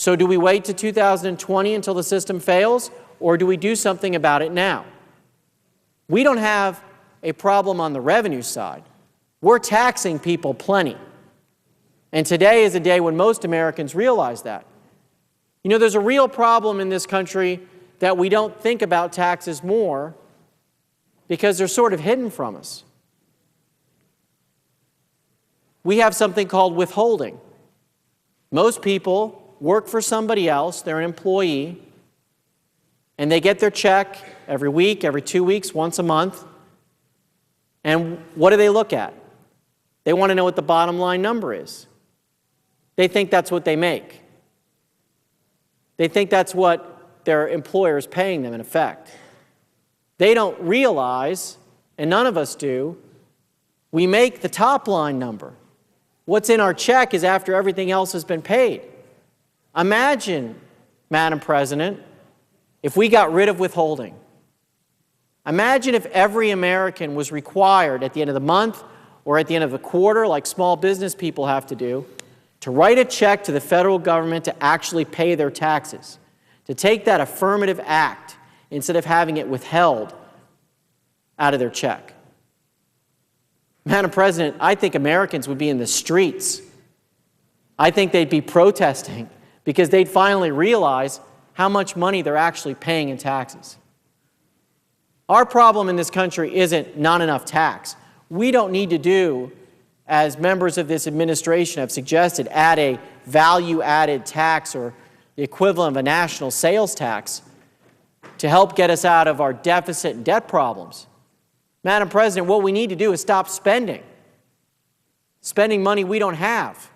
So do we wait to 2020 until the system fails, or do we do something about it now? We don't have a problem on the revenue side. We're taxing people plenty. And today is a day when most Americans realize that. You know, there's a real problem in this country that we don't think about taxes more because they're sort of hidden from us. We have something called withholding. Most people work for somebody else, they're an employee, and they get their check every week, every 2 weeks, once a month. And what do they look at? They want to know what the bottom line number is. They think that's what they make. They think that's what their employer is paying them, in effect. They don't realize, and none of us do, we make the top line number. What's in our check is after everything else has been paid. Imagine, Madam President, if we got rid of withholding. Imagine if every American was required at the end of the month or at the end of the quarter, like small business people have to do, to write a check to the federal government to actually pay their taxes, to take that affirmative act instead of having it withheld out of their check. Madam President, I think Americans would be in the streets. I think they'd be protesting because they'd finally realize how much money they're actually paying in taxes. Our problem in this country isn't not enough tax. We don't need to do, as members of this administration have suggested, add a value-added tax or the equivalent of a national sales tax to help get us out of our deficit and debt problems. Madam President, what we need to do is stop spending money we don't have.